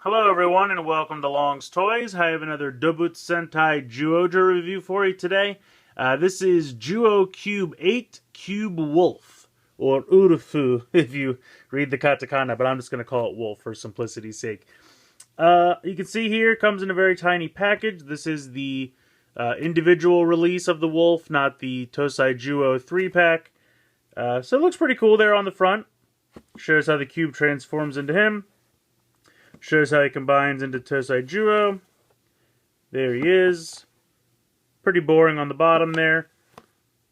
Hello everyone and welcome to Long's Toys. I have another Doubutsu Sentai Zyuohger review for you today. This is Zyuoh Cube 8 Cube Wolf, or Urufu if you read the katakana, but I'm just going to call it Wolf for simplicity's sake. You can see here, it comes in a very tiny package. This is the individual release of the Wolf, not the Tosai Zyuoh 3-pack. So it looks pretty cool there on the front. Shows how the cube transforms into him. Shows how he combines into Tosai Zyuoh. There he is. Pretty boring on the bottom there.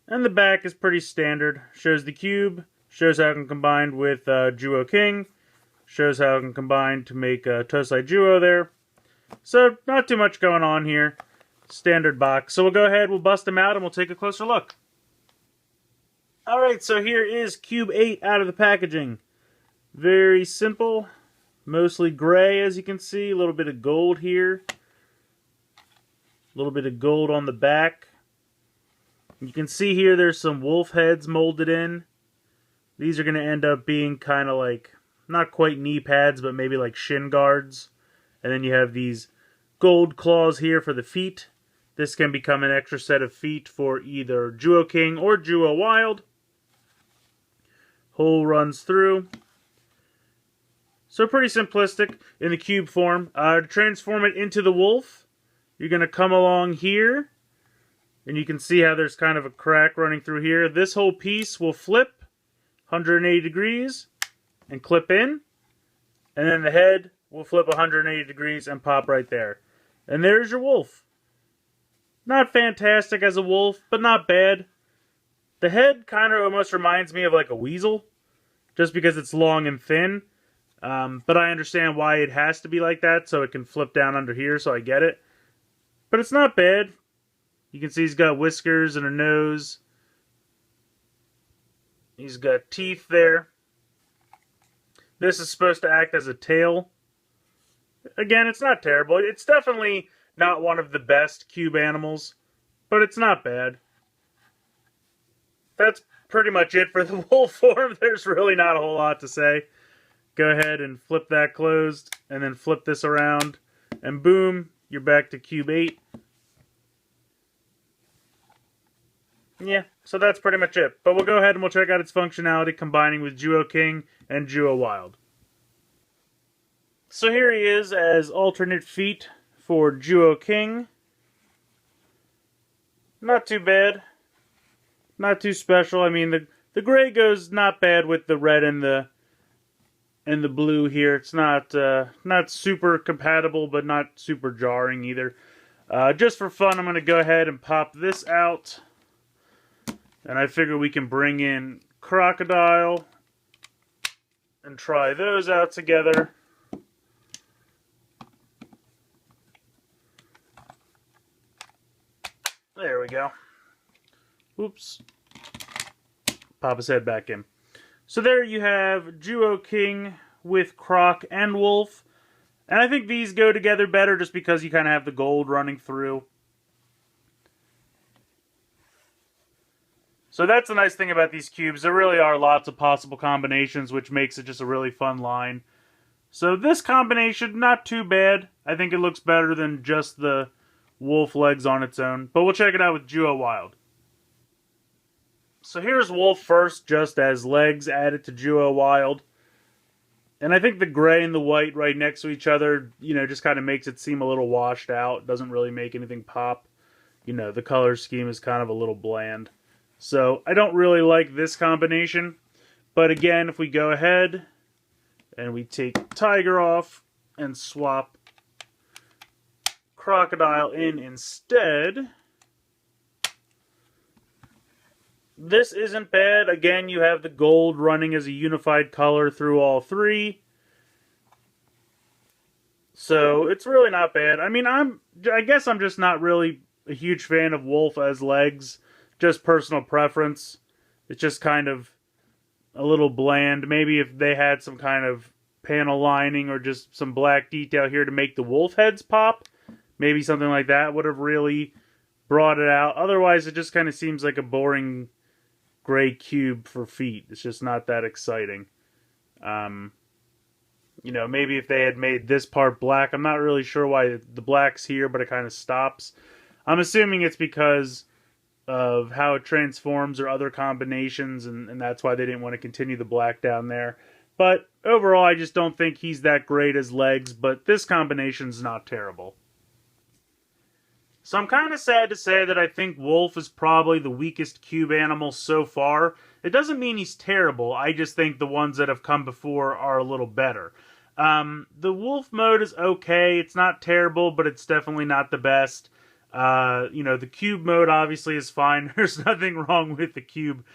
And the back is pretty standard. Shows the cube. Shows how it can combine with Zyuoh King. Shows how it can combine to make Tosai Zyuoh there. So, not too much going on here. Standard box. So we'll go ahead, we'll bust them out, and we'll take a closer look. Alright, so here is Cube 8 out of the packaging. Very simple. Mostly gray, as you can see. A little bit of gold here. A little bit of gold on the back. You can see here there's some wolf heads molded in. These are going to end up being kind of like, not quite knee pads, but maybe like shin guards. And then you have these gold claws here for the feet. This can become an extra set of feet for either Zyuoh King or Zyuoh Wild. Hole runs through. So pretty simplistic in the cube form. To transform it into the wolf, you're going to come along here. And you can see how there's kind of a crack running through here. This whole piece will flip 180 degrees and clip in. And then the head will flip 180 degrees and pop right there. And there's your wolf. Not fantastic as a wolf, but not bad. The head kind of almost reminds me of like a weasel. Just because it's long and thin. But I understand why it has to be like that, so it can flip down under here, so I get it. But it's not bad. You can see he's got whiskers and a nose. He's got teeth there. This is supposed to act as a tail. Again, it's not terrible. It's definitely not one of the best cube animals, but it's not bad. That's pretty much it for the wolf form. There's really not a whole lot to say. Go ahead and flip that closed, and then flip this around, and boom, you're back to Cube 8. Yeah, so that's pretty much it. But we'll go ahead and we'll check out its functionality combining with Zyuoh King and Zyuoh Wild. So here he is as alternate feet for Zyuoh King. Not too bad. Not too special. I mean, the gray goes not bad with the red and the blue here. It's not super compatible, but not super jarring either. Just for fun, I'm going to go ahead and pop this out. And I figure we can bring in Crocodile and try those out together. There we go. Oops. Pop his head back in. So there you have Zyuoh King with Croc and Wolf. And I think these go together better just because you kind of have the gold running through. So that's the nice thing about these cubes. There really are lots of possible combinations, which makes it just a really fun line. So this combination, not too bad. I think it looks better than just the wolf legs on its own. But we'll check it out with Zyuoh Wild. So here's Wolf first, just as legs added to Zyuoh Wild. And I think the gray and the white right next to each other, you know, just kind of makes it seem a little washed out. Doesn't really make anything pop. You know, the color scheme is kind of a little bland. So I don't really like this combination. But again, if we go ahead and we take Tiger off and swap Crocodile in instead, this isn't bad. Again, you have the gold running as a unified color through all three. So, it's really not bad. I mean, I guess I'm just not really a huge fan of Wolf as legs. Just personal preference. It's just kind of a little bland. Maybe if they had some kind of panel lining or just some black detail here to make the wolf heads pop, maybe something like that would have really brought it out. Otherwise, it just kind of seems like a boring gray cube for feet. It's just not that exciting. You know, maybe if they had made this part black. I'm not really sure why the black's here, but it kind of stops. I'm assuming it's because of how it transforms or other combinations, and that's why they didn't want to continue the black down there. But overall, I just don't think he's that great as legs, but this combination's not terrible. So I'm kind of sad to say that I think Wolf is probably the weakest cube animal so far. It doesn't mean he's terrible, I just think the ones that have come before are a little better. The Wolf mode is okay, it's not terrible, but it's definitely not the best. You know, the cube mode obviously is fine, there's nothing wrong with the cube.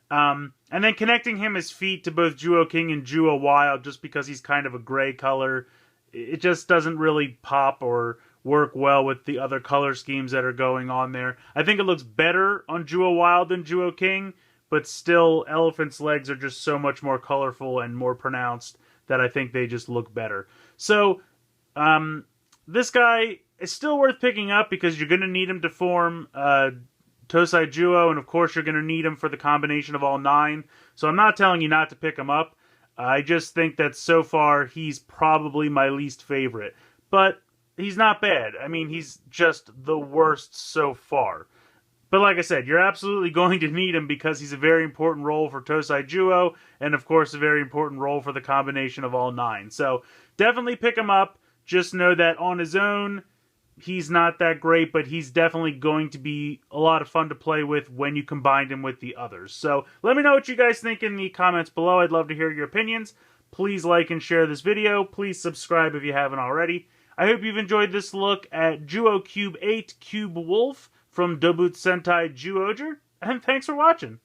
And then connecting him his feet to both Zyuoh King and Zyuoh Wild, just because he's kind of a gray color, it just doesn't really pop or work well with the other color schemes that are going on there. I think it looks better on Zyuoh Wild than Zyuoh King, but still, Elephant's legs are just so much more colorful and more pronounced that I think they just look better. So, this guy is still worth picking up because you're going to need him to form Tosai Zyuoh, and of course you're going to need him for the combination of all 9. So I'm not telling you not to pick him up. I just think that so far he's probably my least favorite. But he's not bad. I mean, he's just the worst so far. But like I said, you're absolutely going to need him because he's a very important role for Tosai Zyuoh, and of course a very important role for the combination of all 9. So definitely pick him up. Just know that on his own, he's not that great, but he's definitely going to be a lot of fun to play with when you combine him with the others. So let me know what you guys think in the comments below. I'd love to hear your opinions. Please like and share this video. Please subscribe if you haven't already. I hope you've enjoyed this look at Zyuoh Cube 8 Cube Wolf from Doubutsu Sentai Zyuohger, and thanks for watching.